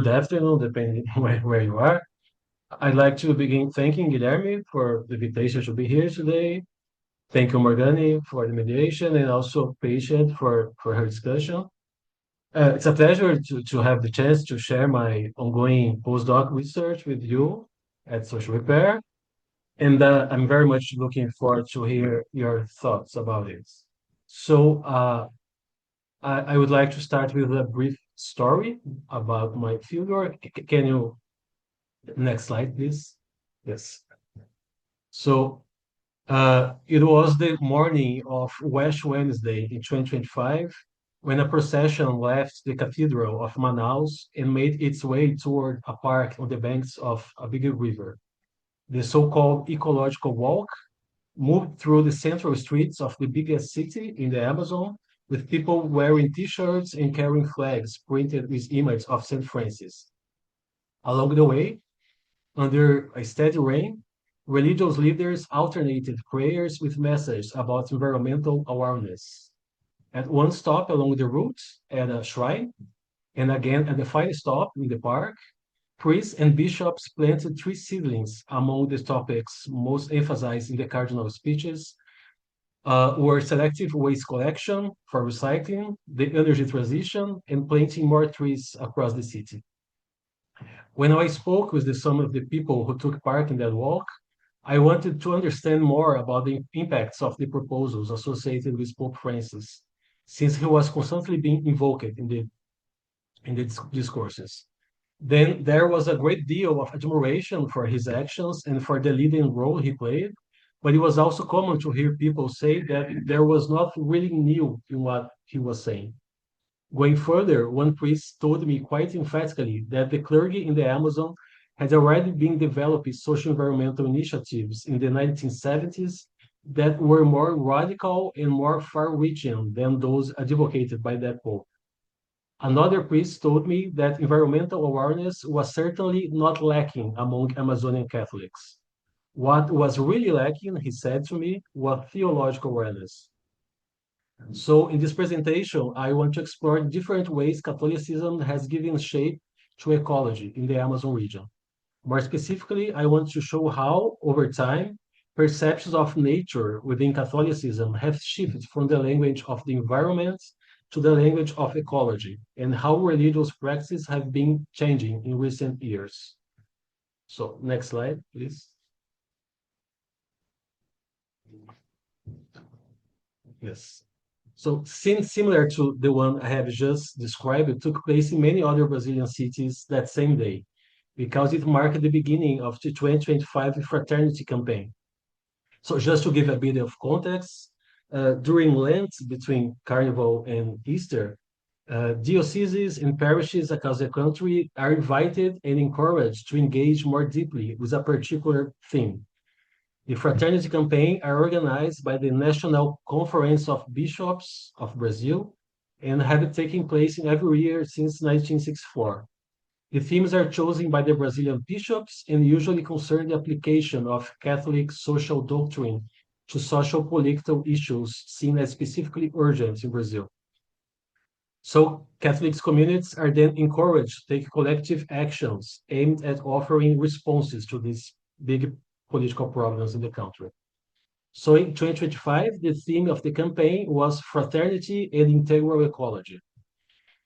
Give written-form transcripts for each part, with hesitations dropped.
good afternoon, depending where you are. I'd like to begin thanking Guilherme for the invitation to be here today. Thank you, Morgani, for the mediation and also Patient for her discussion. It's a pleasure to have the chance to share my ongoing postdoc research with you at Social Repair, and I'm very much looking forward to hear your thoughts about it. So, I would like to start with a brief story about my fieldwork. Can you next slide, please? Yes. So it was the morning of Ash Wednesday in 2025 when a procession left the Cathedral of Manaus and made its way toward a park on the banks of a big river. The so-called Ecological Walk moved through the central streets of the biggest city in the Amazon with people wearing t-shirts and carrying flags printed with images of St. Francis. Along the way, under a steady rain, religious leaders alternated prayers with messages about environmental awareness. At one stop along the route, at a shrine, and again at the final stop in the park, priests and bishops planted three seedlings among the topics most emphasized in the cardinal speeches were selective waste collection for recycling, the energy transition, and planting more trees across the city. When I spoke with some of the people who took part in that walk, I wanted to understand more about the impacts of the proposals associated with Pope Francis, since he was constantly being invoked in the discourses. Then there was a great deal of admiration for his actions and for the leading role he played, but it was also common to hear people say that there was not really new in what he was saying. Going further, one priest told me quite emphatically that the clergy in the Amazon had already been developing social environmental initiatives in the 1970s that were more radical and more far-reaching than those advocated by that pope. Another priest told me that environmental awareness was certainly not lacking among Amazonian Catholics. What was really lacking, he said to me, was theological awareness. So in this presentation, I want to explore different ways Catholicism has given shape to ecology in the Amazon region. More specifically, I want to show how, over time, perceptions of nature within Catholicism have shifted from the language of the environment to the language of ecology, and how religious practices have been changing in recent years. So next slide, please. Yes. So scenes similar to the one I have just described, it took place in many other Brazilian cities that same day, because it marked the beginning of the 2025 fraternity campaign. So just to give a bit of context, during Lent, between Carnival and Easter, dioceses and parishes across the country are invited and encouraged to engage more deeply with a particular theme. The fraternity campaign are organized by the National Conference of Bishops of Brazil and have been taking place in every year since 1964. The themes are chosen by the Brazilian bishops and usually concern the application of Catholic social doctrine to social political issues seen as specifically urgent in Brazil. So Catholic communities are then encouraged to take collective actions aimed at offering responses to these big political problems in the country. So in 2025, the theme of the campaign was fraternity and integral ecology.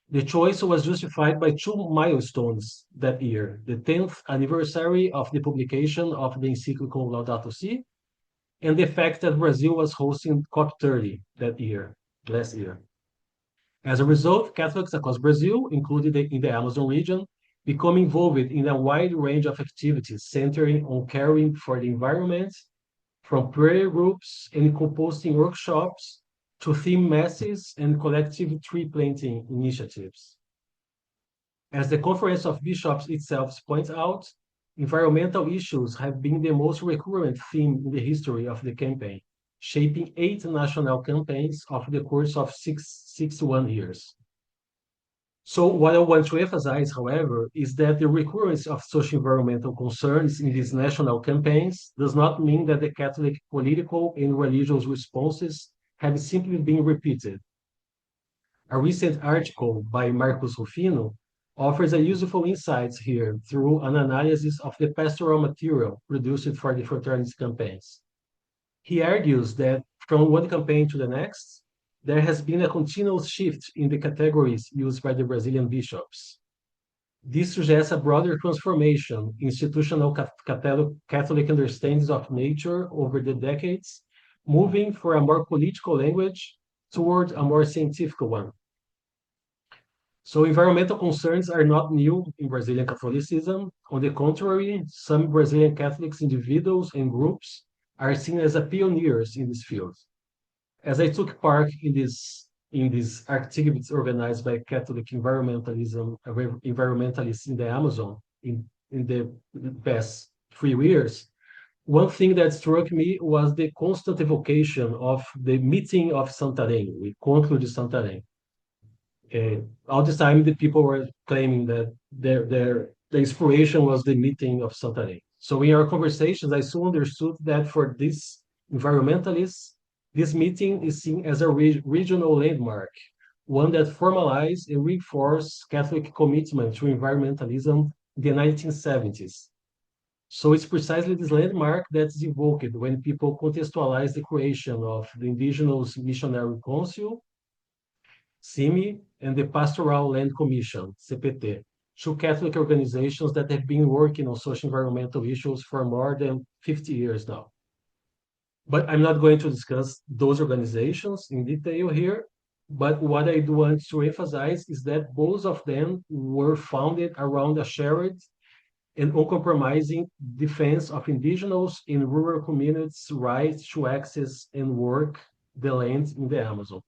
The choice was justified by two milestones that year: the 10th anniversary of the publication of the encyclical Laudato Si, and the fact that Brazil was hosting COP30 that year, last year. As a result, Catholics across Brazil, included in the Amazon region, become involved in a wide range of activities centering on caring for the environment, from prayer groups and composting workshops to theme masses and collective tree planting initiatives. As the Conference of Bishops itself points out, environmental issues have been the most recurrent theme in the history of the campaign, shaping 8 national campaigns of the course of 61 years. So what I want to emphasize, however, is that the recurrence of social environmental concerns in these national campaigns does not mean that the Catholic political and religious responses have simply been repeated. A recent article by Marcos Rufino offers a useful insights here through an analysis of the pastoral material produced for the fraternity campaigns. He argues that from one campaign to the next, there has been a continuous shift in the categories used by the Brazilian bishops. This suggests a broader transformation in institutional Catholic understandings of nature over the decades, moving from a more political language toward a more scientific one. So environmental concerns are not new in Brazilian Catholicism. On the contrary, some Brazilian Catholics, individuals and groups are seen as pioneers in this field. As I took part in these activities organized by Catholic environmentalists in the Amazon in the past 3 years, one thing that struck me was the constant evocation of the meeting of Santarém, o Encontro de Santarém. All the time, the people were claiming that the inspiration was the meeting of Santarém. So in our conversations, I soon understood that for these environmentalists, this meeting is seen as a regional landmark, one that formalized and reinforced Catholic commitment to environmentalism in the 1970s. So it's precisely this landmark that's evoked when people contextualize the creation of the Indigenous Missionary Council, CIMI, and the Pastoral Land Commission, CPT, two Catholic organizations that have been working on social environmental issues for more than 50 years now. But I'm not going to discuss those organizations in detail here. But what I do want to emphasize is that both of them were founded around a shared and uncompromising defense of indigenous and rural communities' rights to access and work the land in the Amazon.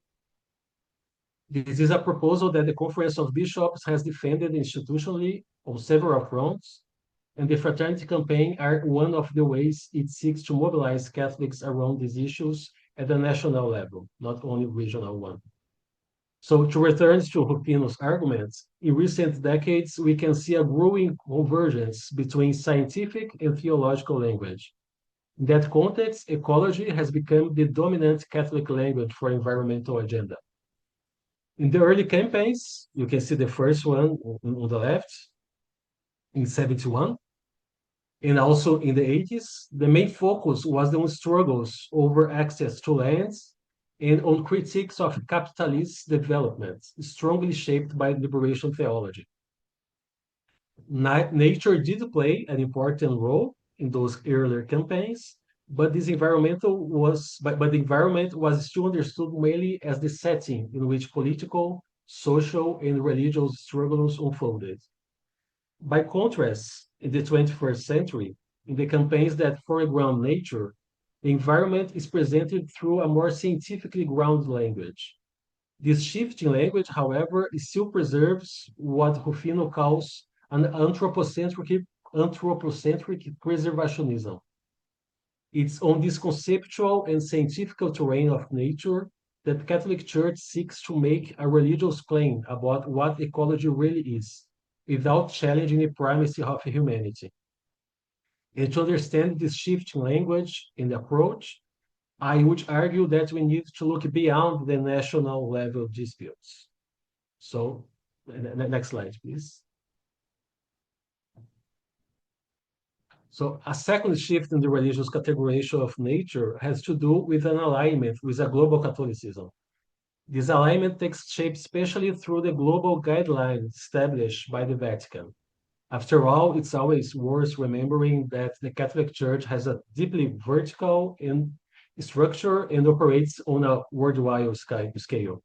This is a proposal that the Conference of Bishops has defended institutionally on several fronts, and the Fraternity Campaign are one of the ways it seeks to mobilize Catholics around these issues at the national level, not only regional one. So to return to Rufino's arguments, in recent decades, we can see a growing convergence between scientific and theological language. In that context, ecology has become the dominant Catholic language for environmental agenda. In the early campaigns, you can see the first one on the left, in 71, and also in the 80s, the main focus was on struggles over access to lands and on critiques of capitalist development, strongly shaped by liberation theology. Nature did play an important role in those earlier campaigns, but the environment was still understood mainly as the setting in which political, social, and religious struggles unfolded. By contrast, in the 21st century, in the campaigns that foreground nature, the environment is presented through a more scientifically grounded language. This shift in language, however, still preserves what Rufino calls an anthropocentric preservationism. It's on this conceptual and scientific terrain of nature that the Catholic Church seeks to make a religious claim about what ecology really is, without challenging the primacy of humanity. And to understand this shift in language and approach, I would argue that we need to look beyond the national level disputes. So, next slide, please. So a second shift in the religious categorization of nature has to do with an alignment with a global Catholicism. This alignment takes shape especially through the global guidelines established by the Vatican. After all, it's always worth remembering that the Catholic Church has a deeply vertical structure and operates on a worldwide scale.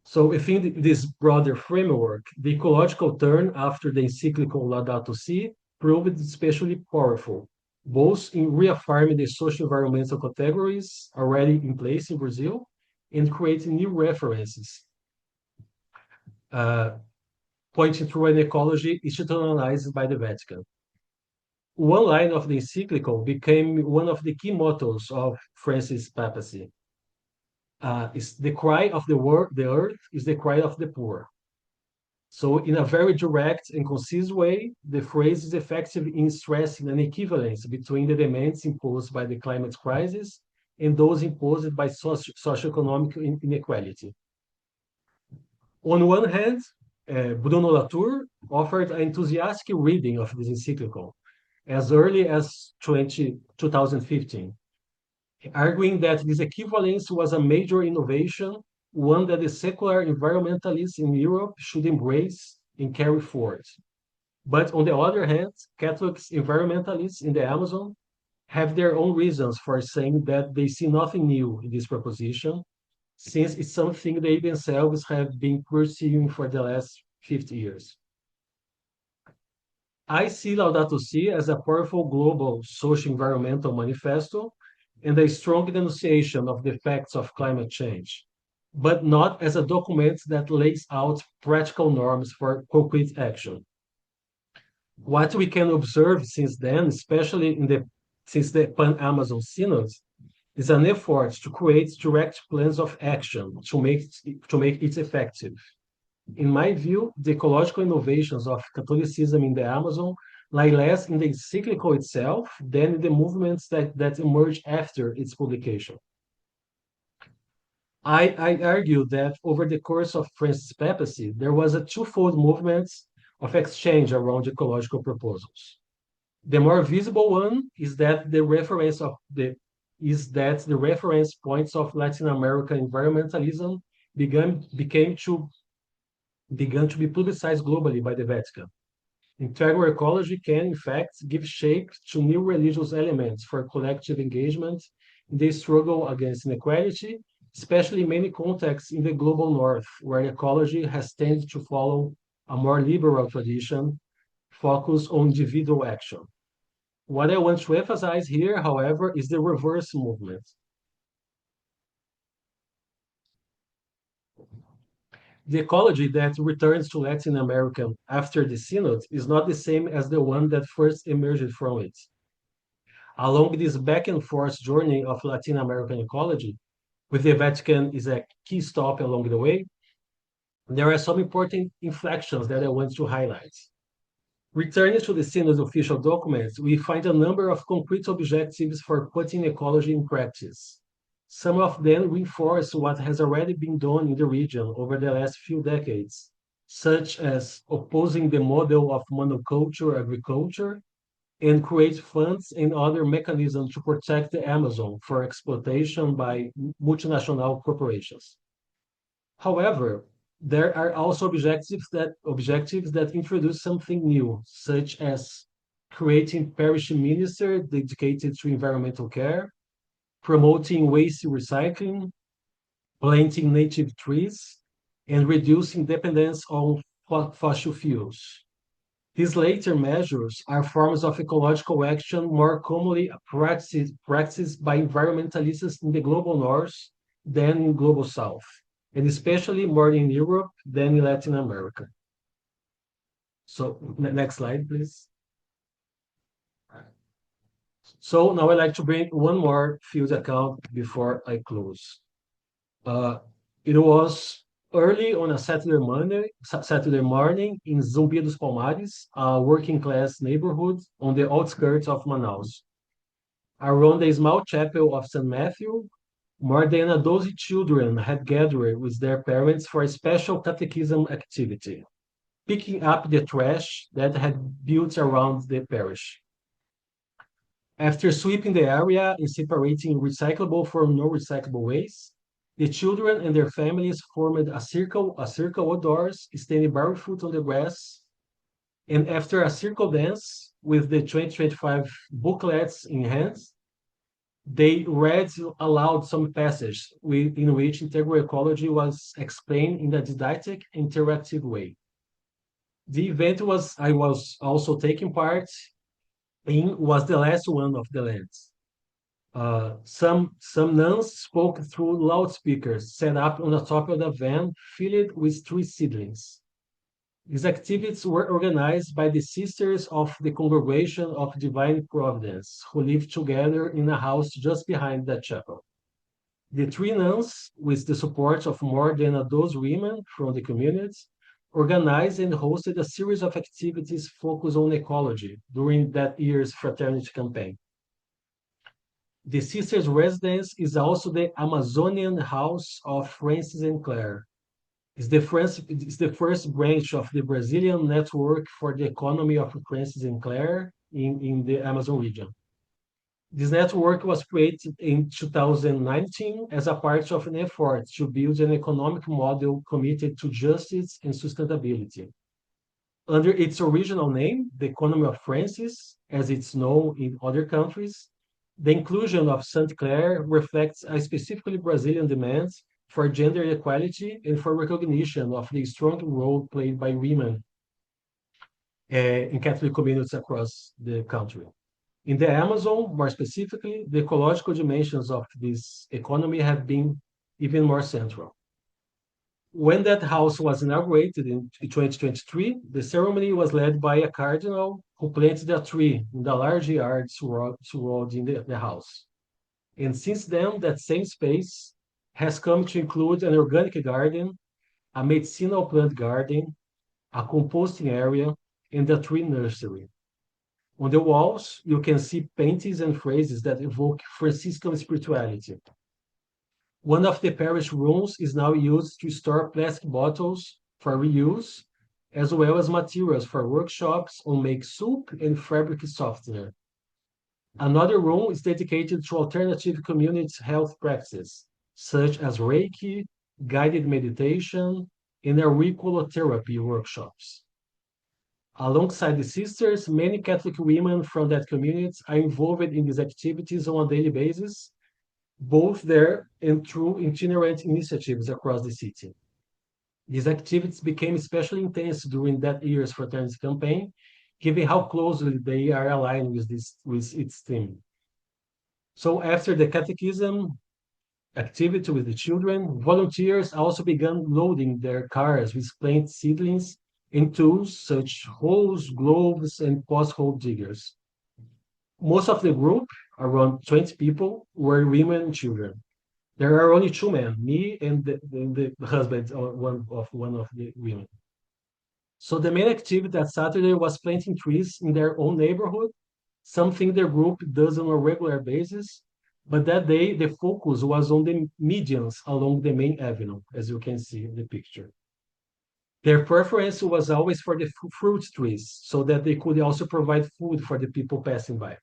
So within this broader framework, the ecological turn after the encyclical Laudato Si proved especially powerful, both in reaffirming the social environmental categories already in place in Brazil and creating new references, pointing to an ecology institutionalized by the Vatican. One line of the encyclical became one of the key mottos of Francis' papacy. Is the cry of the earth is the cry of the poor. So in a very direct and concise way, the phrase is effective in stressing an equivalence between the demands imposed by the climate crisis and those imposed by socioeconomic inequality. On one hand, Bruno Latour offered an enthusiastic reading of this encyclical as early as 2015, arguing that this equivalence was a major innovation, one that the secular environmentalists in Europe should embrace and carry forward. But on the other hand, Catholic environmentalists in the Amazon have their own reasons for saying that they see nothing new in this proposition, since it's something they themselves have been pursuing for the last 50 years. I see Laudato Si as a powerful global social environmental manifesto and a strong denunciation of the effects of climate change, but not as a document that lays out practical norms for concrete action. What we can observe since then, especially since the Pan-Amazon Synod, is an effort to create direct plans of action to make it effective. In my view, the ecological innovations of Catholicism in the Amazon lie less in the encyclical itself than in the movements that emerge after its publication. I argue that over the course of Francis' papacy, there was a twofold movement of exchange around ecological proposals. The more visible one is that the reference points of Latin American environmentalism began to be publicized globally by the Vatican. Integral ecology can, in fact, give shape to new religious elements for collective engagement in the struggle against inequality, especially in many contexts in the global north, where ecology has tended to follow a more liberal tradition focused on individual action. What I want to emphasize here, however, is the reverse movement. The ecology that returns to Latin America after the Synod is not the same as the one that first emerged from it. Along this back and forth journey of Latin American ecology, with the Vatican is a key stop along the way, there are some important inflections that I want to highlight. Returning to the Synod's official documents, we find a number of concrete objectives for putting ecology in practice. Some of them reinforce what has already been done in the region over the last few decades, such as opposing the model of monoculture agriculture and create funds and other mechanisms to protect the Amazon for exploitation by multinational corporations. However, there are also objectives that introduce something new, such as creating parish minister dedicated to environmental care, promoting waste recycling, planting native trees, and reducing dependence on fossil fuels. These later measures are forms of ecological action more commonly practiced by environmentalists in the global north than in global south, and especially more in Europe than in Latin America. So next slide, please. So now I'd like to bring one more field account before I close. It was early on a Saturday morning in Zumbi dos Palmares, a working class neighborhood on the outskirts of Manaus. Around the small chapel of St. Matthew, more than a dozen children had gathered with their parents for a special catechism activity, picking up the trash that had built around the parish. After sweeping the area and separating recyclable from non-recyclable waste, the children and their families formed a circle outdoors, standing barefoot on the grass. And after a circle dance with the 2025 booklets in hands, they read aloud some passage in which integral ecology was explained in a didactic, interactive way. The event I was also taking part in was the last one of the Lents. Some nuns spoke through loudspeakers set up on the top of the van filled with tree seedlings. These activities were organized by the Sisters of the Congregation of Divine Providence, who lived together in a house just behind the chapel. The three nuns, with the support of more than a dozen women from the community, organized and hosted a series of activities focused on ecology during that year's fraternity campaign. The sisters' residence is also the Amazonian house of Francis and Claire, It's the first branch of the Brazilian network for the economy of Francis and Clare in the Amazon region. This network was created in 2019 as a part of an effort to build an economic model committed to justice and sustainability. Under its original name, the economy of Francis, as it's known in other countries, the inclusion of St. Clair reflects a specifically Brazilian demand for gender equality and for recognition of the strong role played by women in Catholic communities across the country. In the Amazon, more specifically, the ecological dimensions of this economy have been even more central. When that house was inaugurated in 2023, the ceremony was led by a cardinal who planted a tree in the large yard surrounding the house. And since then, that same space has come to include an organic garden, a medicinal plant garden, a composting area, and a tree nursery. On the walls, you can see paintings and phrases that evoke Franciscan spirituality. One of the parish rooms is now used to store plastic bottles for reuse, as well as materials for workshops on make soup and fabric softener. Another room is dedicated to alternative community health practices, such as Reiki, guided meditation, and auriculotherapy workshops. Alongside the sisters, many Catholic women from that community are involved in these activities on a daily basis, both there and through itinerant initiatives across the city. These activities became especially intense during that year's fraternity campaign, given how closely they are aligned with its theme. So after the catechism activity with the children, volunteers also began loading their cars with plant seedlings and tools such hoes, gloves, and post-hole diggers. Most of the group, around 20 people, were women and children. There are only two men, me and the husband of one of the women. So the main activity that Saturday was planting trees in their own neighborhood, something the group does on a regular basis. But that day, the focus was on the medians along the main avenue, as you can see in the picture. Their preference was always for the fruit trees, so that they could also provide food for the people passing by.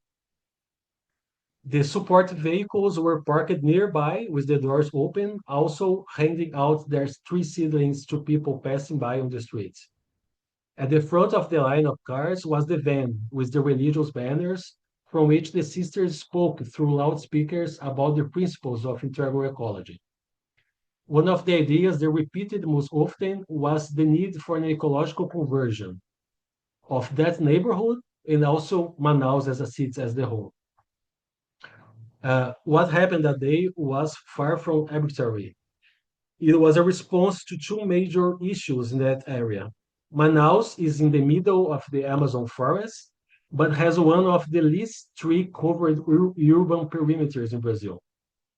The support vehicles were parked nearby with the doors open, also handing out their tree seedlings to people passing by on the street. At the front of the line of cars was the van with the religious banners, from which the sisters spoke through loudspeakers about the principles of integral ecology. One of the ideas they repeated most often was the need for an ecological conversion of that neighborhood and also Manaus as a city as the whole. What happened that day was far from arbitrary. It was a response to two major issues in that area. Manaus is in the middle of the Amazon forest, but has one of the least tree-covered urban perimeters in Brazil.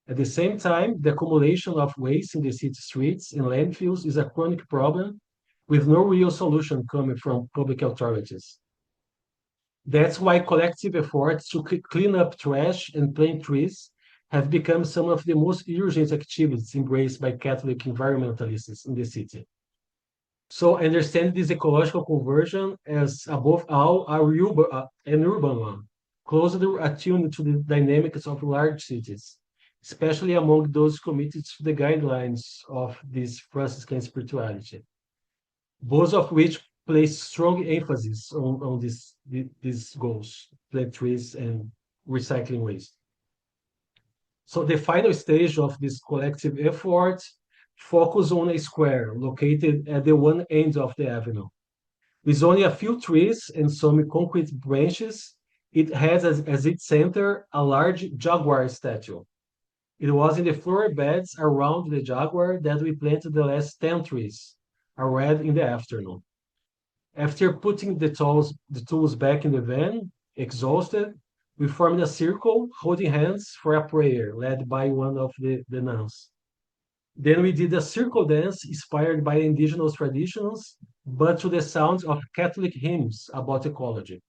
At the same time, the accumulation of waste in the city streets and landfills is a chronic problem with no real solution coming from public authorities. That's why collective efforts to clean up trash and plant trees have become some of the most urgent activities embraced by Catholic environmentalists in the city. So I understand this ecological conversion as, above all, an urban one, closely attuned to the dynamics of large cities, especially among those committed to the guidelines of this Franciscan spirituality, both of which place strong emphasis on these goals, plant trees and recycling waste. So the final stage of this collective effort focus on a square located at the one end of the avenue. With only a few trees and some concrete branches, it has as its center a large jaguar statue. It was in the flower beds around the jaguar that we planted the last 10 trees, already in the afternoon. After putting the tools back in the van, exhausted, we formed a circle, holding hands for a prayer led by one of the nuns. Then we did a circle dance inspired by indigenous traditions, but to the sounds of Catholic hymns about ecology.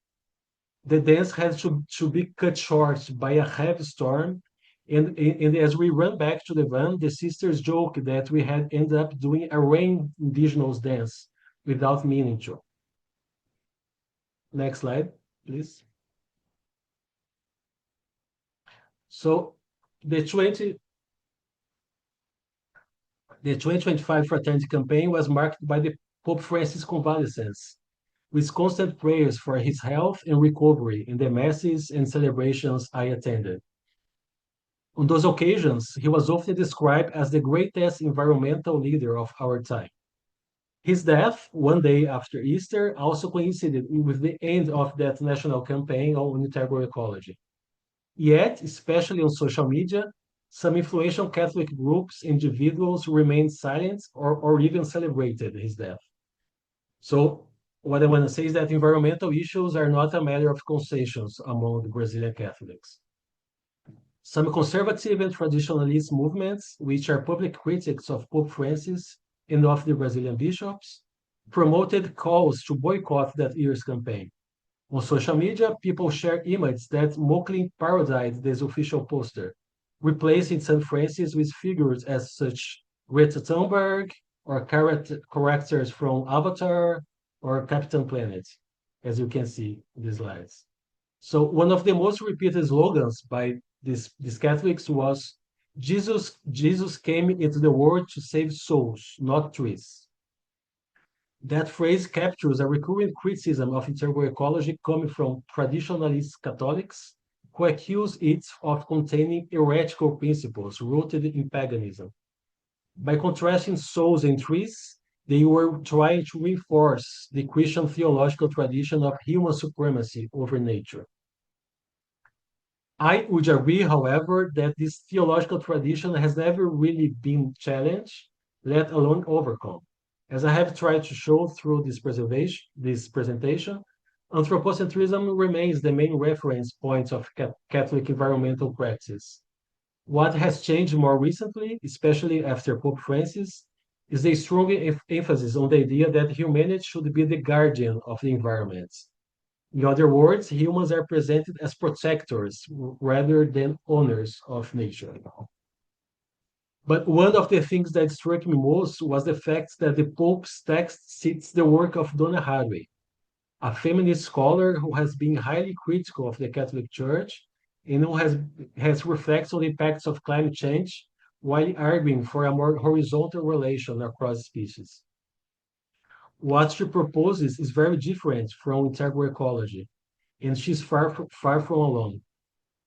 The dance had to be cut short by a heavy storm, And as we run back to the van, the sisters joke that we had ended up doing a rain indigenous dance without meaning to. Next slide, please. So the 2025 Fraternity campaign was marked by the Pope Francis convalescence, with constant prayers for his health and recovery in the masses and celebrations I attended. On those occasions, he was often described as the greatest environmental leader of our time. His death, one day after Easter, also coincided with the end of that national campaign on integral ecology. Yet, especially on social media, some influential Catholic groups, individuals remained silent or even celebrated his death. So, what I want to say is that environmental issues are not a matter of consensus among the Brazilian Catholics. Some conservative and traditionalist movements, which are public critics of Pope Francis and of the Brazilian bishops, promoted calls to boycott that year's campaign. On social media, people share images that mockingly parodied this official poster, replacing St. Francis with figures as such Greta Thunberg or characters from Avatar or Captain Planet, as you can see in the slides. So one of the most repeated slogans by these Catholics was Jesus came into the world to save souls, not trees. That phrase captures a recurrent criticism of integral ecology coming from traditionalist Catholics who accuse it of containing heretical principles rooted in paganism. By contrasting souls and trees, they were trying to reinforce the Christian theological tradition of human supremacy over nature. I would agree, however, that this theological tradition has never really been challenged, let alone overcome. As I have tried to show through this presentation, anthropocentrism remains the main reference point of Catholic environmental practice. What has changed more recently, especially after Pope Francis, is the strong emphasis on the idea that humanity should be the guardian of the environment. In other words, humans are presented as protectors rather than owners of nature. But one of the things that struck me most was the fact that the Pope's text cits the work of Donna Haraway, a feminist scholar who has been highly critical of the Catholic Church and who has reflected on the impacts of climate change while arguing for a more horizontal relation across species. What she proposes is very different from integral ecology, and she's far from alone.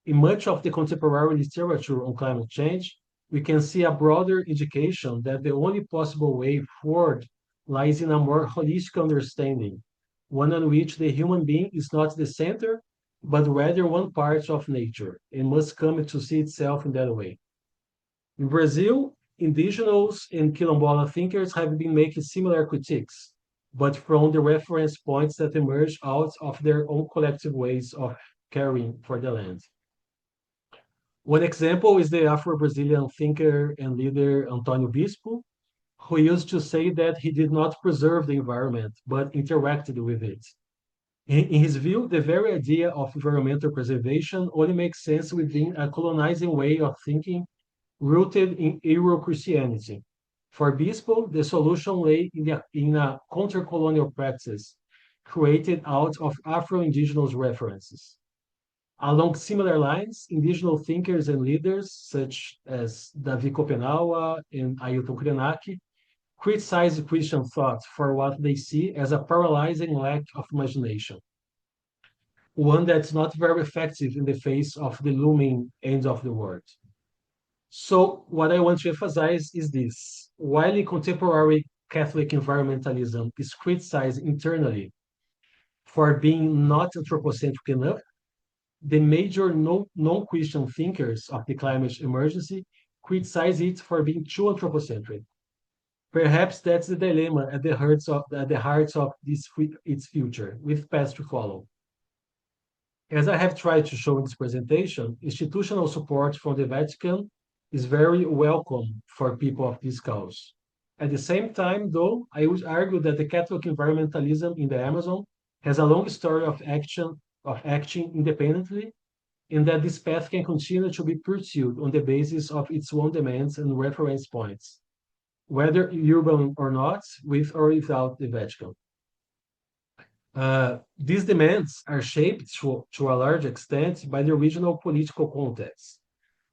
In much of the contemporary literature on climate change, we can see a broader indication that the only possible way forward lies in a more holistic understanding, one in which the human being is not the center, but rather one part of nature, and must come to see itself in that way. In Brazil, indigenous and quilombola thinkers have been making similar critiques, but from the reference points that emerge out of their own collective ways of caring for the land. One example is the Afro-Brazilian thinker and leader Antonio Bispo, who used to say that he did not preserve the environment, but interacted with it. In his view, the very idea of environmental preservation only makes sense within a colonizing way of thinking rooted in Euro-Christianity. For Bispo, the solution lay in a counter-colonial practice created out of Afro-Indigenous references. Along similar lines, indigenous thinkers and leaders such as Davi Kopenawa and Ailton Krenak criticize Christian thought for what they see as a paralyzing lack of imagination, one that's not very effective in the face of the looming end of the world. So, what I want to emphasize is this. While contemporary Catholic environmentalism is criticized internally for being not anthropocentric enough, the major non-Christian thinkers of the climate emergency criticize it for being too anthropocentric. Perhaps that's the dilemma at the heart of its future, with paths to follow. As I have tried to show in this presentation, institutional support from the Vatican is very welcome for people of this cause. At the same time, though, I would argue that the Catholic environmentalism in the Amazon has a long story of acting independently and that this path can continue to be pursued on the basis of its own demands and reference points, whether urban or not, with or without the Vatican. These demands are shaped to a large extent by the regional political context.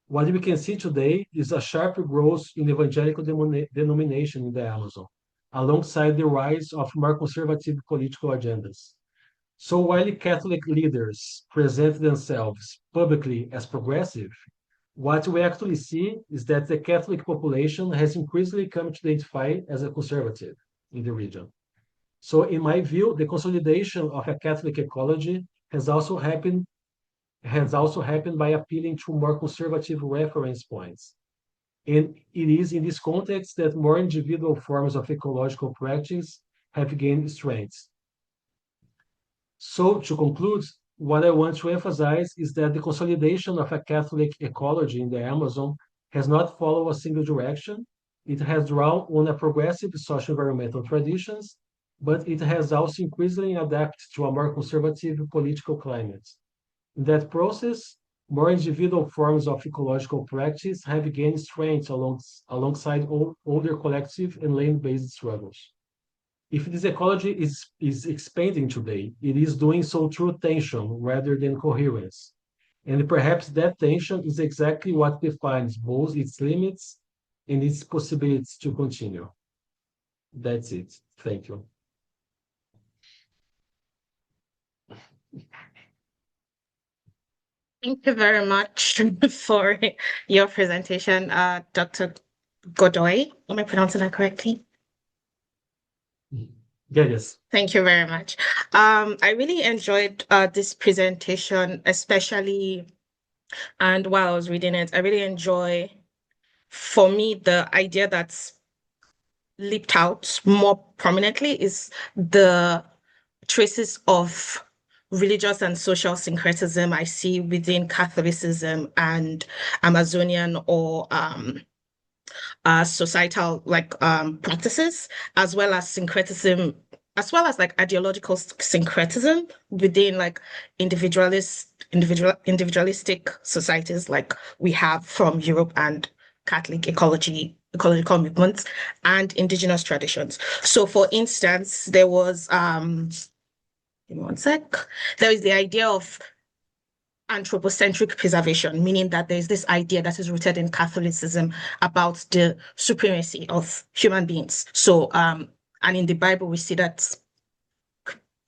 What we can see today is a sharp growth in evangelical denomination in the Amazon, alongside the rise of more conservative political agendas. So while Catholic leaders present themselves publicly as progressive, what we actually see is that the Catholic population has increasingly come to identify as a conservative in the region. So in my view, the consolidation of a Catholic ecology has also happened by appealing to more conservative reference points. And it is in this context that more individual forms of ecological practice have gained strength. So to conclude, what I want to emphasize is that the consolidation of a Catholic ecology in the Amazon has not followed a single direction. It has drawn on a progressive socio-environmental traditions, but it has also increasingly adapted to a more conservative political climate. In that process, more individual forms of ecological practice have gained strength alongside older collective and land-based struggles. If this ecology is expanding today, it is doing so through tension rather than coherence. And perhaps that tension is exactly what defines both its limits and its possibilities to continue. That's it. Thank you. Thank you very much for your presentation, Dr. Godoy. Am I pronouncing that correctly? Yes. Thank you very much. I really enjoyed this presentation, especially, and while I was reading it, I really enjoy, for me, the idea that's leaped out more prominently is the traces of religious and social syncretism I see within Catholicism and Amazonian or societal practices, as well as syncretism, as well as like ideological syncretism within like individualistic societies like we have from Europe and Catholic ecological movements and indigenous traditions. So for instance, there was give me one sec. There is the idea of anthropocentric preservation, meaning that there's this idea that is rooted in Catholicism about the supremacy of human beings. So, and in the Bible, we see that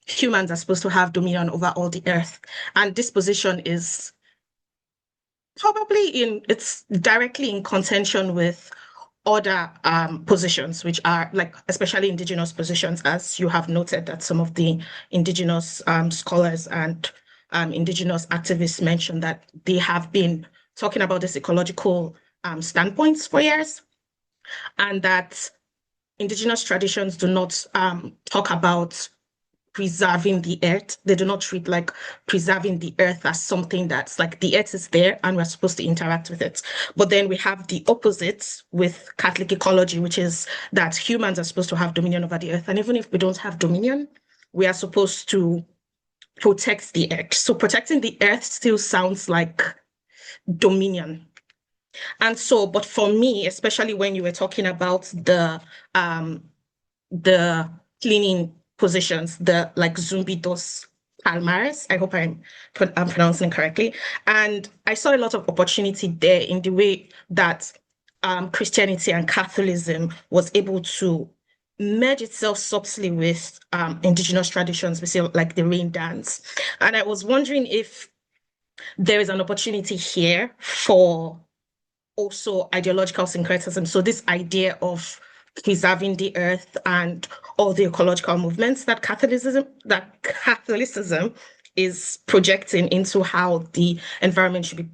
humans are supposed to have dominion over all the earth. And this position is it's directly in contention with other positions, which are like, especially indigenous positions, as you have noted that some of the indigenous scholars and indigenous activists mentioned that they have been talking about this ecological standpoints for years, and that indigenous traditions do not talk about preserving the earth. They do not treat like preserving the earth as something that's like the earth is there and we're supposed to interact with it. But then we have the opposite with Catholic ecology, which is that humans are supposed to have dominion over the earth. And even if we don't have dominion, we are supposed to protect the earth. So protecting the earth still sounds like dominion. And so, but for me, especially when you were talking about the cleaning positions, the like Zumbi dos Palmares, I hope I'm pronouncing correctly. And I saw a lot of opportunity there in the way that Christianity and Catholicism was able to merge itself subtly with indigenous traditions, we see like the rain dance. And I was wondering if there is an opportunity here for also ideological syncretism. So this idea of preserving the earth and all the ecological movements that Catholicism is projecting into how the environment should be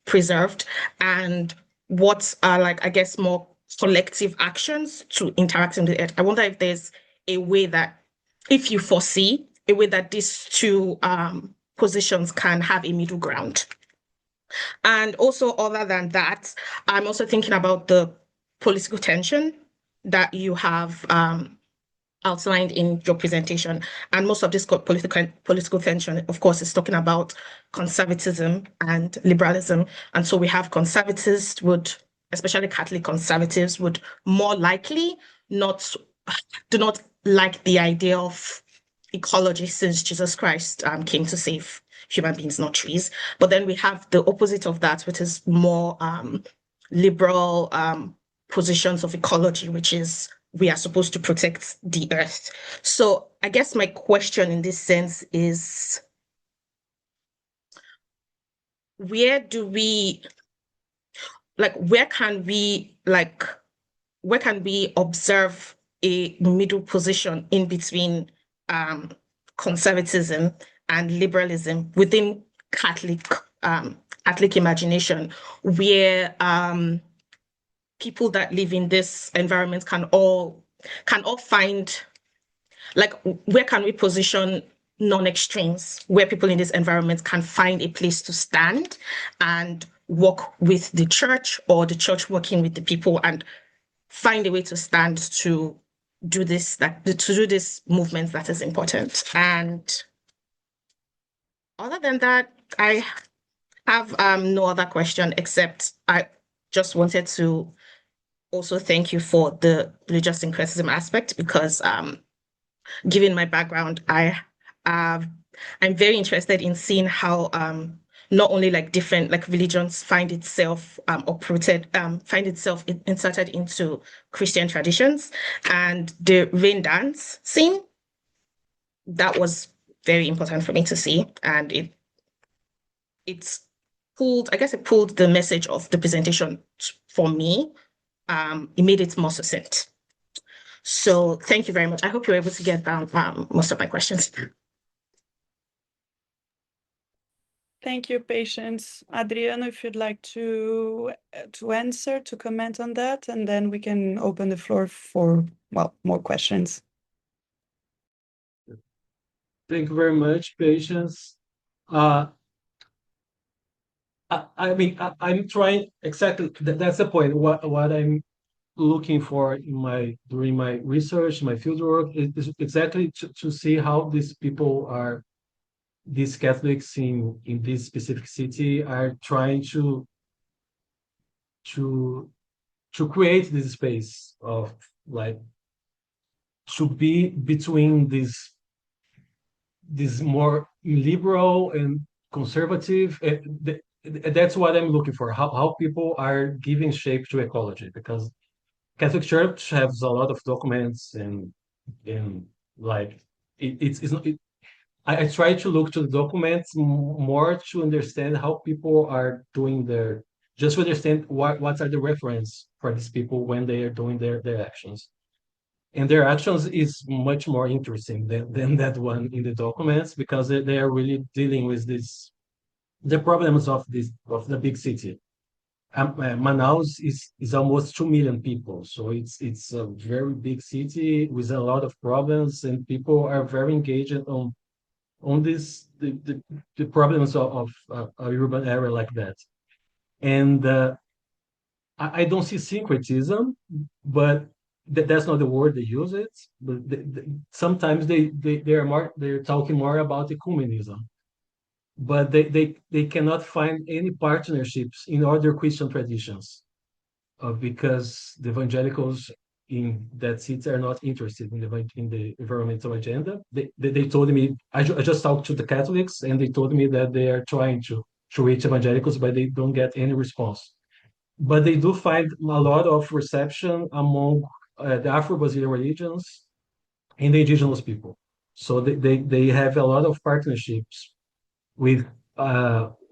preserved, and what are like, I guess, more collective actions to interacting with the earth. I wonder if there's a way that, if you foresee a way that these two positions can have a middle ground. And also, other than that, I'm also thinking about the political tension that you have outlined in your presentation. And most of this political tension, of course, is talking about conservatism and liberalism. And so we have conservatives especially Catholic conservatives, would more likely do not like the idea of ecology, since Jesus Christ came to save human beings, not trees. But then we have the opposite of that, which is more liberal positions of ecology, which is we are supposed to protect the earth. So I guess my question in this sense is, where can we observe a middle position in between conservatism and liberalism within Catholic imagination, where people that live in this environment can all find, like, where can we position non-extremes, where people in this environment can find a place to stand and work with the church, or the church working with the people, and find a way to stand to do this movement that is important. And other than that, I have no other question, except I just wanted to also thank you for the religious syncretism aspect, because given my background, I'm very interested in seeing how not only like different like religions find itself inserted into Christian traditions. And the rain dance scene, that was very important for me to see, and it pulled the message of the presentation for me. It made it more succinct. So thank you very much. I hope you were able to get down most of my questions. Thank you, Patience. Adriano, if you'd like to answer, to comment on that, and then we can open the floor for, well, more questions. Thank you very much, Patience. I'm trying exactly. That's the point. What I'm looking for during my research, my fieldwork, is exactly to see how these Catholics in this specific city are trying to create this space of, like, to be between this more liberal and conservative. That's what I'm looking for. How people are giving shape to ecology, because Catholic Church has a lot of documents and like it's not. I try to look to the documents more to understand how people are doing just to understand what are the reference for these people when they are doing their actions. And their actions is much more interesting than that one in the documents, because they are really dealing with the problems of the big city. Manaus is almost 2 million people, so it's a very big city with a lot of problems, and people are very engaged on the problems of a urban area like that. And I don't see syncretism, but that's not the word they use it. But sometimes they're talking more about ecumenism, but they cannot find any partnerships in other Christian traditions, because the evangelicals in that city are not interested in the environmental agenda. They told me, I just talked to the Catholics, and they told me that they are trying to reach evangelicals, but they don't get any response. But they do find a lot of reception among the Afro-Brazilian religions and the indigenous people. So they have a lot of partnerships with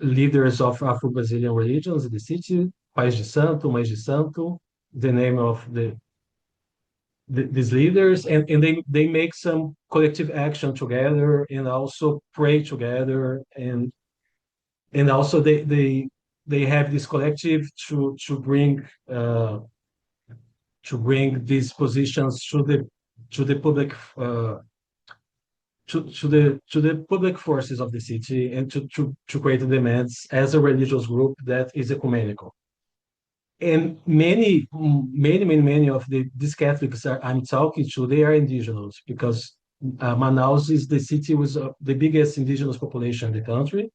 leaders of Afro-Brazilian religions in the city, Pais de Santo, Mães de Santo, the name of these leaders, and they make some collective action together, and also pray together, and also they have this collective to bring these positions to the public, to the public forces of the city, and to create demands as a religious group that is ecumenical. And many of these Catholics I'm talking to, they are indigenous because Manaus is the city with the biggest indigenous population in the country.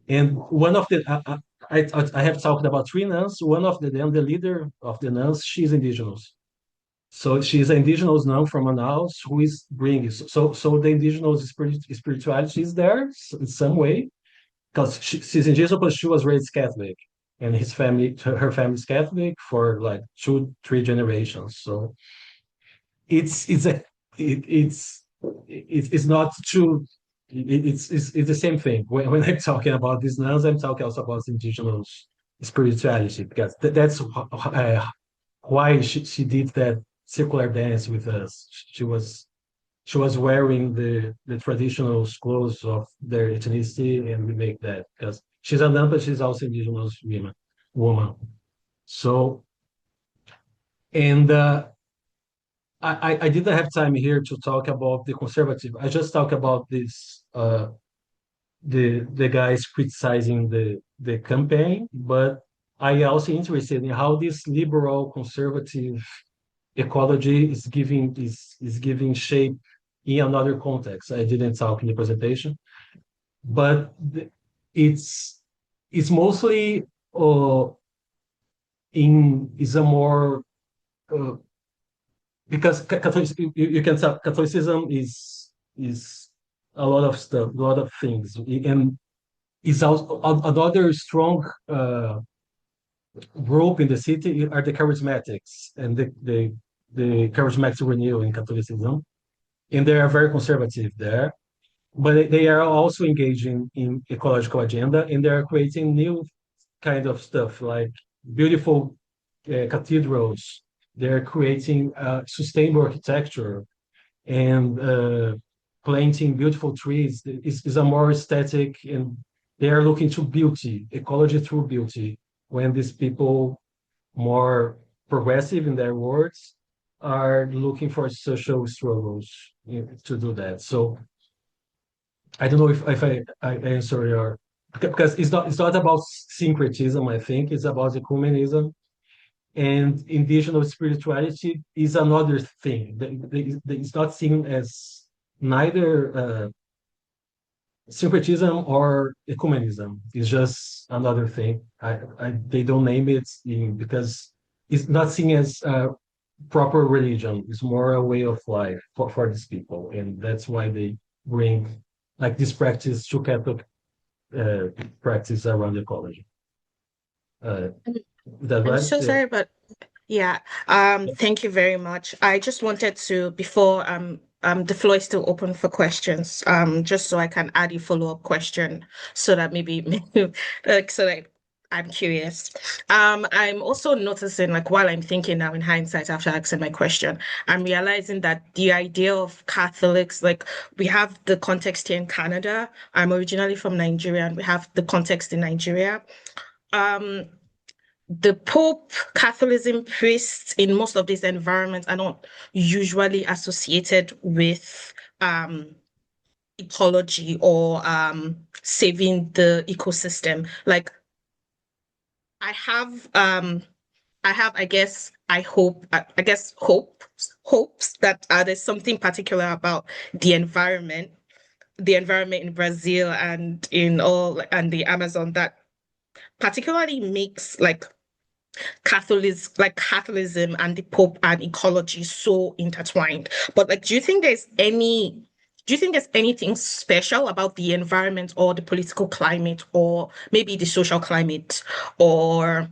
And one of the, I have talked about three nuns. One of them, the leader of the nuns, she's indigenous. So she's an indigenous nun from Manaus who is bringing. So the indigenous spirituality is there in some way because she's indigenous, but she was raised Catholic, and her family's Catholic for like two, three generations. So it's a it's not too it's the same thing. When I'm talking about these nuns, I'm talking also about indigenous spirituality because why she did that circular dance with us. She was wearing the traditional clothes of their ethnicity, and we make that because she's a nun, but she's also indigenous woman. So, and I didn't have time here to talk about the conservative. I just talk about this the guys criticizing the campaign, but I also interested in how this liberal conservative ecology is giving shape in another context. I didn't talk in the presentation, but it's it's mostly in is a more uh, because you can tell Catholicism is a lot of stuff, a lot of things, and is also another strong group in the city are the charismatics and the charismatic renewal in Catholicism, and they are very conservative there, but they are also engaging in ecological agenda, and they are creating new kind of stuff like beautiful cathedrals. They're creating sustainable architecture and planting beautiful trees. Is a more aesthetic, and they are looking to beauty, ecology through beauty. When these people more progressive in their words are looking for social struggles to do that. So I don't know if I answer your because it's not about syncretism. I think it's about ecumenism, and indigenous spirituality is another thing. It's not seen as neither syncretism or ecumenism. It's just another thing. They don't name it because it's not seen as proper religion. It's more a way of life for these people, and that's why they bring like this practice to Catholic uh, practice around ecology. Is that I'm right? so Yeah. sorry, but yeah, thank you very much. I just wanted to, before the floor is still open for questions, just so I can add a follow-up question so that maybe, like, so that I'm curious. I'm also noticing, like, while I'm thinking now in hindsight after asking my question, I'm realizing that the idea of Catholics, like, we have the context here in Canada. I'm originally from Nigeria, and we have the context in Nigeria. Um, the Pope, Catholicism, priests in most of these environments are not usually associated with ecology or saving the ecosystem. Like I have I guess I guess hopes that there's something particular about the environment, the environment in Brazil and in all and the Amazon that particularly makes Catholicism and the Pope and ecology so intertwined. But like, do you think there's anything special about the environment or the political climate or maybe the social climate or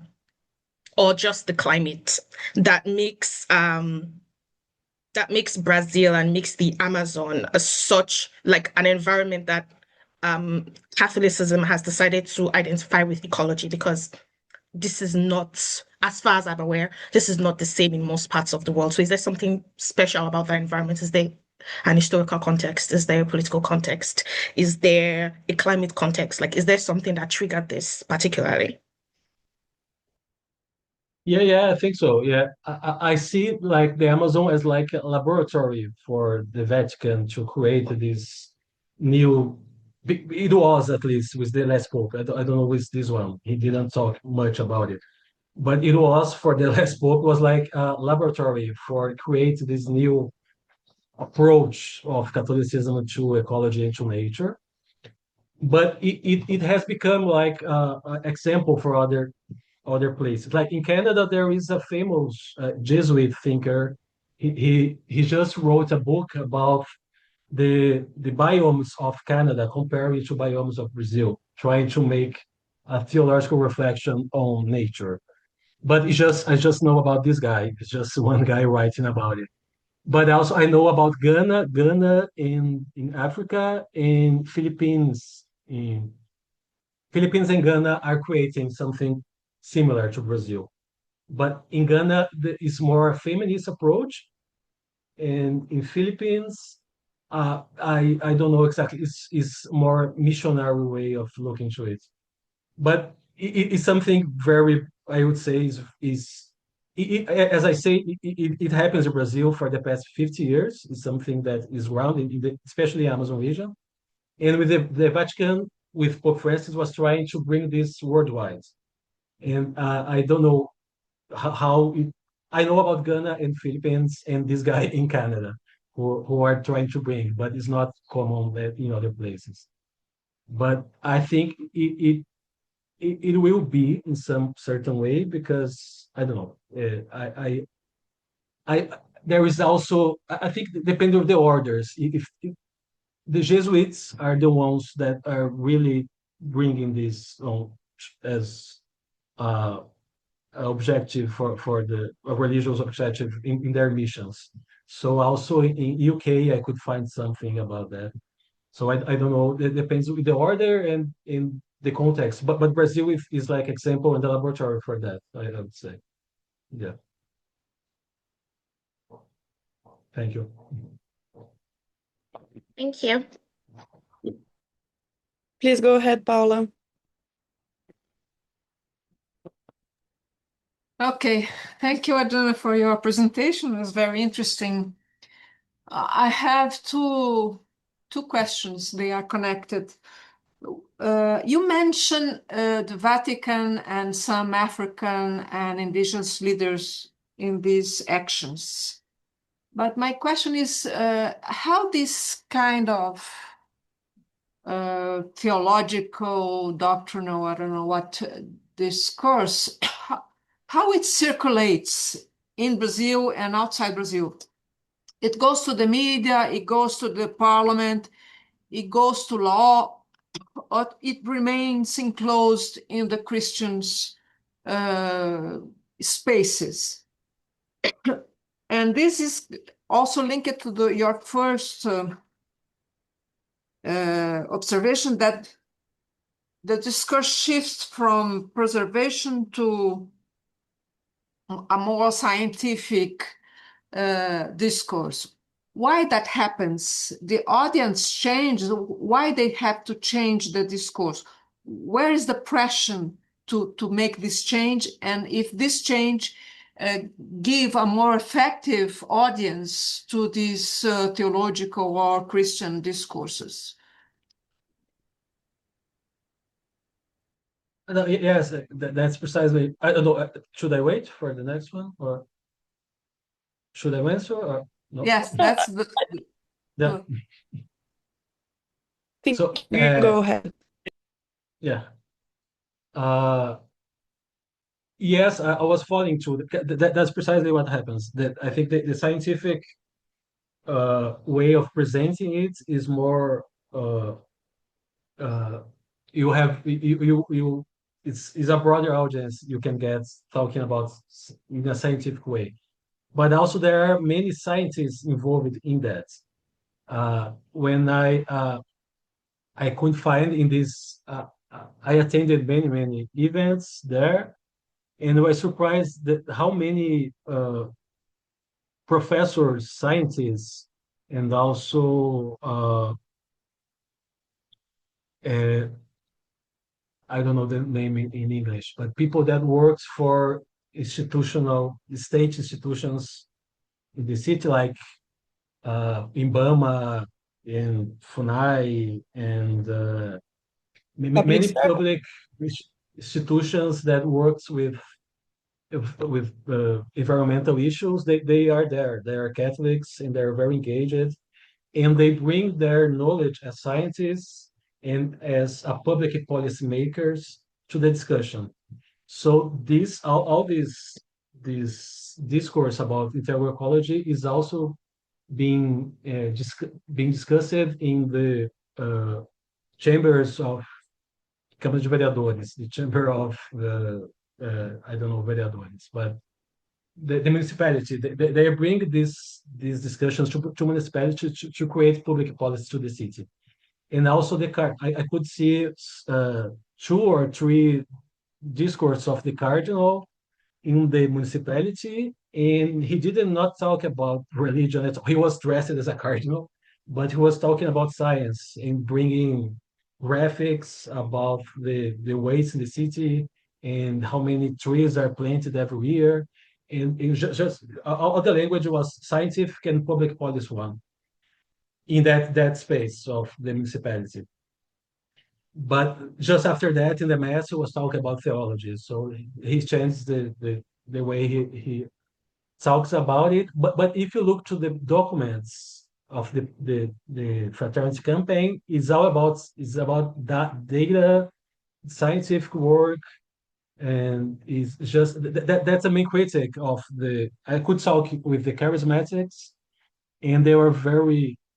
just the climate that makes Brazil and makes the Amazon a such like an environment that Catholicism has decided to identify with ecology because this is not, as far as I'm aware, this is not the same in most parts of the world. So is there something special about that environment? Is there an historical context? Is there a political context? Is there a climate context? Like, is there something that triggered this particularly? Yeah, I think so. Yeah, I see like the Amazon as like a laboratory for the Vatican to create this new. It was at least with the last pope. I don't know with this one. He didn't talk much about it, but it was for the last book was like a laboratory for create this new approach of Catholicism to ecology and to nature. But it has become like an example for other places. Like in Canada, there is a famous Jesuit thinker. He just wrote a book about the biomes of Canada compared to biomes of Brazil, trying to make a theological reflection on nature. But I just know about this guy. It's just one guy writing about it. But also I know about Ghana in Africa, and Philippines. In Philippines and Ghana are creating something similar to Brazil. But in Ghana, it's more a feminist approach, and in Philippines, I don't know exactly. It's more missionary way of looking to it. But it's something very, I would say, as I say, it happens in Brazil for the past 50 years. It's something that is around, especially Amazon region. And with the Vatican, with Pope Francis, was trying to bring this worldwide. And I don't know how I know about Ghana and Philippines and this guy in Canada who are trying to bring, but it's not common in other places. But I think it will be in some certain way because I don't know. I there is also I think depending on the orders. If the Jesuits are the ones that are really bringing this on as uh, objective for the religious objective in their missions. So also in UK, I could find something about that. So I don't know. It depends with the order and in the context. But Brazil is like example in the laboratory for that. I would say. Yeah. Thank you. Thank you. Please go ahead, Paula. Okay, thank you, Adriana, for your presentation. It was very interesting. I have two questions. They are connected. You mentioned the Vatican and some African and indigenous leaders in these actions. But my question is how this kind of theological, doctrinal, I don't know what discourse, how it circulates in Brazil and outside Brazil. It goes to the media, it goes to the parliament, it goes to law, or it remains enclosed in the Christians' spaces. And this is also linked to your first observation that the discourse shifts from preservation to a more scientific discourse. Why that happens? The audience changes. Why they have to change the discourse? Where is the pressure to make this change? And if this change give a more effective audience to these theological or Christian discourses? No, yes, that's precisely. I don't know. Should I wait for the next one, or should I answer, or no? Yes, that's the. Yeah. Think So you go ahead. yeah. Yes, I was falling to that's precisely what happens. That I think the scientific way of presenting it is more uh, you have you it's a broader audience you can get talking about in a scientific way. But also there are many scientists involved in that. When I could find in this, I attended many events there, and I was surprised that how many professors, scientists, and also uh, I don't know the name in English, but people that works for state institutions in the city, like IBAMA and FUNAI and Public many service. public institutions that works with with environmental issues, they are there. They are Catholics and they're very engaged, and they bring their knowledge as scientists and as a public policy makers to the discussion. So all this discourse about integral ecology is also being discussed in the chambers of Câmara de Vereadores, the chamber of I don't know vereadores, but the municipality. They bring these discussions to municipality to create public policy to the city. And also I could see two or three discourse of the cardinal in the municipality, and he did not talk about religion at all. He was dressed as a cardinal, but he was talking about science and bringing graphics about the waste in the city and how many trees are planted every year. And just all the language was scientific and public policy one in that space of the municipality. But just after that, in the mass, he was talking about theology. So he changed the way he talks about it. But if you look to the documents of the fraternity campaign, it's about that data, scientific work, and it's just that's a main critic of the. I could talk with the charismatics, and they were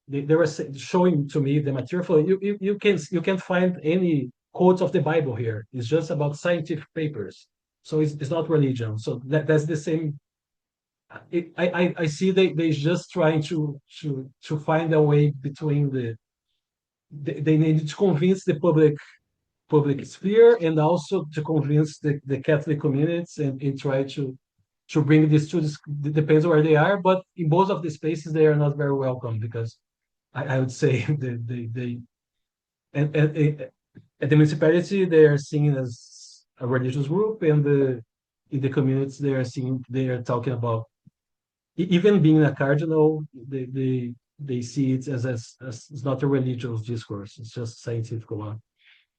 they were showing to me the material. You can't find any quotes of the Bible here. It's just about scientific papers. So it's not religion. So that's the same. I see they just trying to find a way between they need to convince the public sphere and also to convince the Catholic communities and try to bring these two. Depends where they are, but in both of the spaces they are not very welcome because I would say they at the municipality they are seen as a religious group, and in the communities they are talking about even being a cardinal. They see it as it's not a religious discourse; it's just scientific one,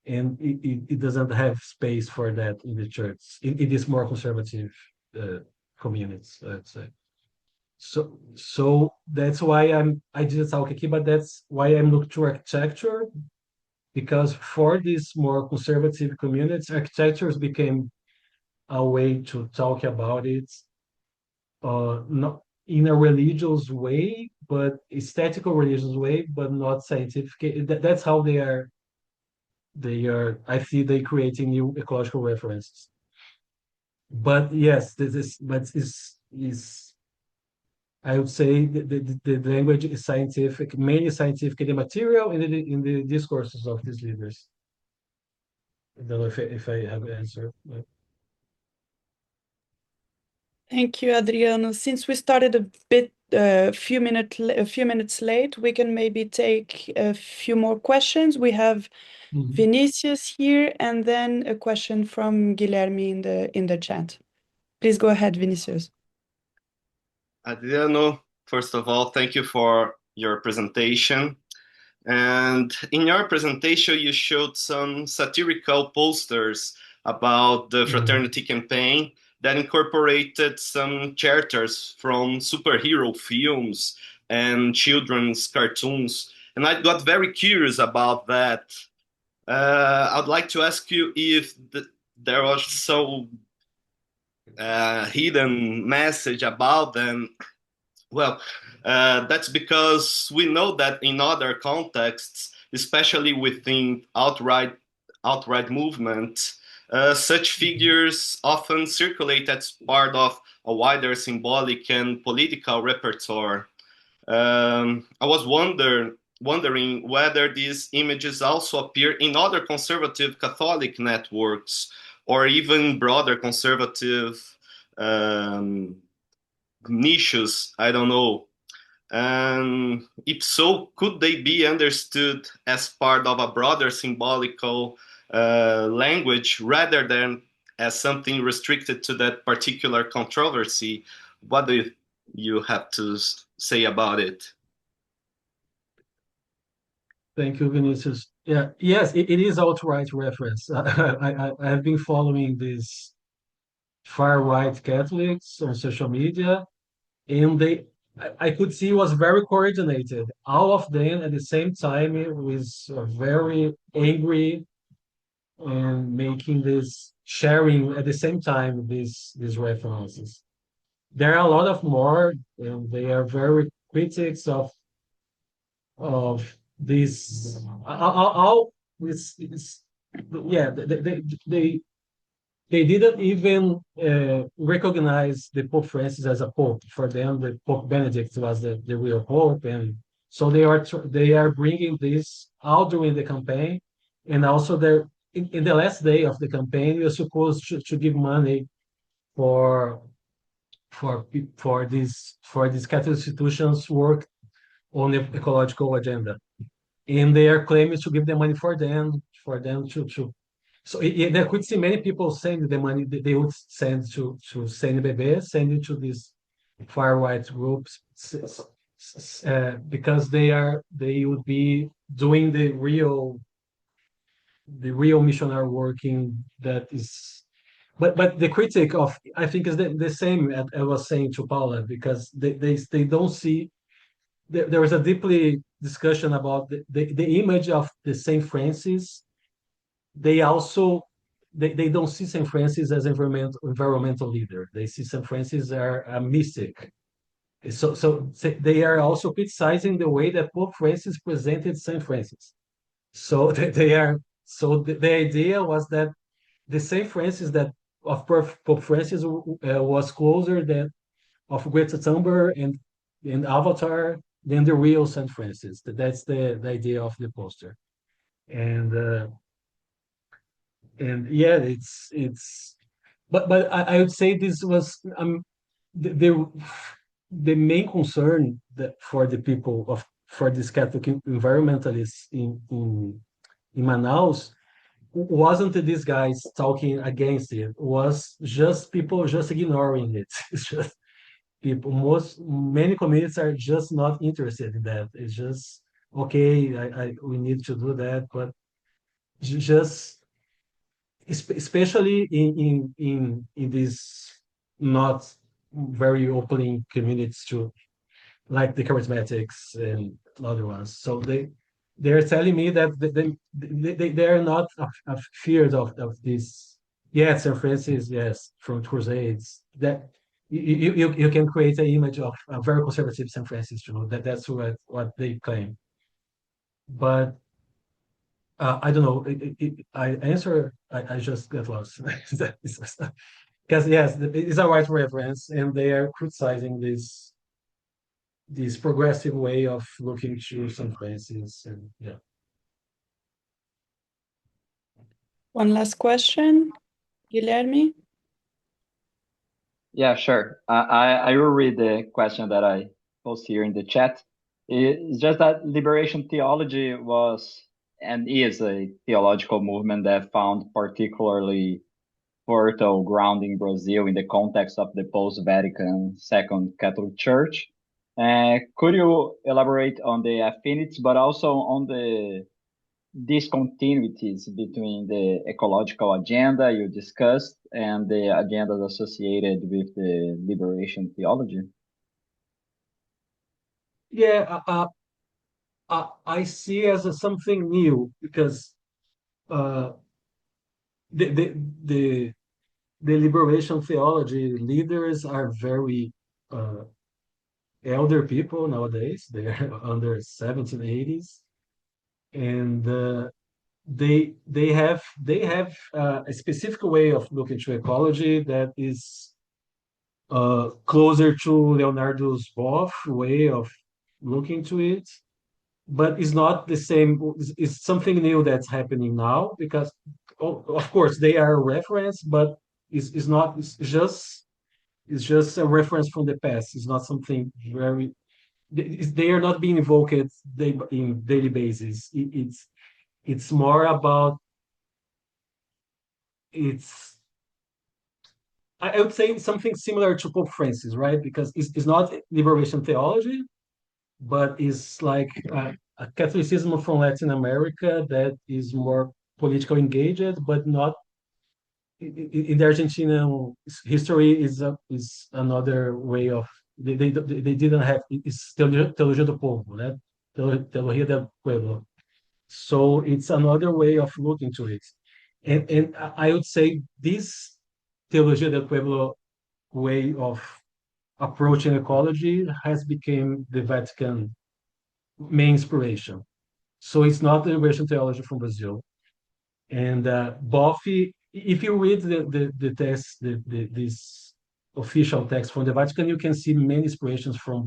and it doesn't have space for that in the church. It is more conservative communities, I'd say. So that's why I didn't talk aquí, but that's why I'm looking to architecture, because for these more conservative communities, architectures became a way to talk about it, not in a religious way, but aesthetical religious way, but not scientific. That's how they are. I see they creating new ecological references. But yes, is I would say the language is scientific, mainly scientific in the material and in the discourses of these leaders. I don't know if I have answered. Thank you, Adriano. Since we started a few minutes late, we can maybe take a few more questions. We have Vinicius here, and then a question from Guilherme in the chat. Please go ahead, Vinicius. Adriano, first of all, thank you for your presentation. And in your presentation, you showed some satirical posters about the fraternity campaign that incorporated some characters from superhero films and children's cartoons. And I got very curious about that. I'd like to ask you if there was some hidden message about them. Well, that's because we know that in other contexts, especially within outright movement, such figures often circulate as part of a wider symbolic and political repertoire. I was wondering whether these images also appear in other conservative Catholic networks or even broader conservative niches, I don't know. And if so, could they be understood as part of a broader symbolical language rather than as something restricted to that particular controversy? What do you have to say about it? Thank you, Vinicius. Yeah, yes, it is outright reference. I have been following far-right Catholics on social media, and I could see was very coordinated. All of them at the same time was very angry and making this sharing at the same time these references. There are a lot of more, and they are very critics of this. All this, yeah, they didn't even recognize the Pope Francis as a pope. For them, the Pope Benedict was the real pope, and so they are bringing this out during the campaign, and also in the last day of the campaign, you're supposed to give money for these Catholic institutions work on the ecological agenda, and they are claiming to give the money for them to so there could see many people sending the money they would send to CNBB, send it to these far right groups, because they would be doing the real missionary working that is. But the critic of I think is the same as I was saying to Paula, because they don't see there was a deeply discussion about the image of the Saint Francis. They also they don't see St. Francis as environmental leader. They see St. Francis as a mystic. So they are also criticizing the way that Pope Francis presented St. Francis. So they are so the idea was that the St. Francis that of Pope Francis was closer than of Greta Thunberg and Avatar than the real St. Francis. That's the idea of the poster. And yeah, it's but I would say this was the main concern that for the people for these Catholic environmentalists in Manaus wasn't these guys talking against it, was just people just ignoring it. It's just people, many communities are just not interested in that. It's just okay, we need to do that, but just especially in these not very opening communities to like the charismatics and other ones. So they're telling me that they are not feared of this. Yes, St. Francis, yes, from Crusades. That you can create an image of a very conservative St. Francis, that's what they claim. But I don't know. I just get lost. Because yes, it's a right reference, and they are criticizing this progressive way of looking to St. Francis, and yeah. One last question, Guilherme. Yeah, sure. I will read the question that I post here in the chat. It's just that liberation theology was and is a theological movement that found particularly fertile ground in Brazil in the context of the post-Vatican II Catholic Church. Could you elaborate on the affinities, but also on the discontinuities between the ecological agenda you discussed and the agendas associated with the liberation theology? Yeah, I see as something new because the liberation theology leaders are very elder people nowadays. They're under 70s, 80s, and they have a specific way of looking to ecology that is closer to Leonardo's Boff way of looking to it, but it's not the same. It's something new that's happening now because, of course, they are a reference, but it's not. It's just a reference from the past. It's not something very. They are not being invoked in daily basis. It's more about it's. I would say something similar to Pope Francis, right? Because it's not liberation theology, but it's like a Catholicism from Latin America that is more politically engaged, but not in the Argentinian history is another way of they didn't have it's teologia do povo, né? Teologia del pueblo. So it's another way of looking to it, and I would say this teologia del pueblo way of approaching ecology has become the Vatican main inspiration. So it's not the liberation theology from Brazil. And Boffey, if you read the text, this official text from the Vatican, you can see many inspirations from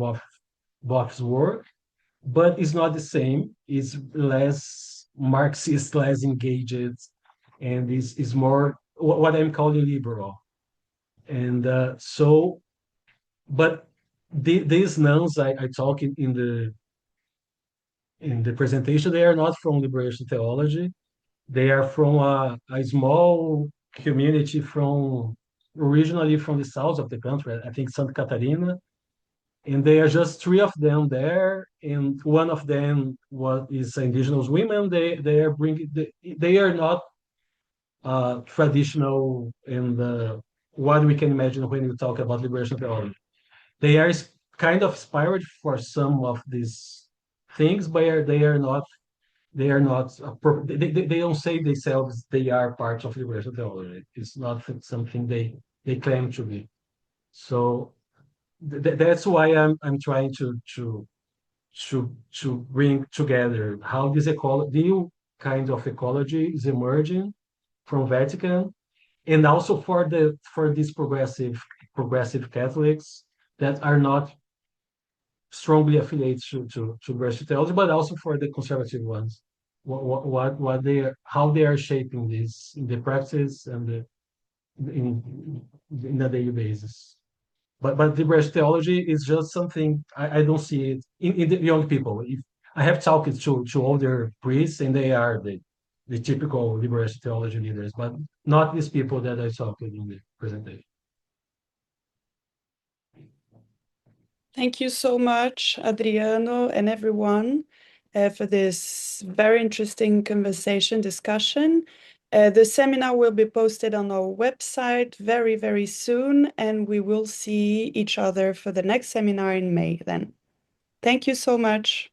Boffey's work, but it's not the same. It's less Marxist, less engaged, and is more what I'm calling liberal. And but these nuns I talk in the presentation, they are not from liberation theology. They are from a small community originally from the south of the country, I think Santa Catarina, and they are just three of them there, and one of them is indigenous women. They are not traditional in what we can imagine when we talk about liberation theology. They are kind of inspired for some of these things, but they are not. They are not. They don't say themselves they are part of liberation theology. It's not something they claim to be. So that's why I'm trying to bring together how this new kind of ecology is emerging from Vatican, and also for these progressive Catholics that are not strongly affiliated to liberation theology, but also for the conservative ones. How they are shaping this in the practice and in a daily basis. But liberation theology is just something I don't see it in the young people. If I have talked to older priests, and they are the typical liberation theology leaders, but not these people that I talked in the presentation. Thank you so much, Adriano, and everyone, for this very interesting discussion. The seminar will be posted on our website very, very soon, and we will see each other for the next seminar in May then. Thank you so much.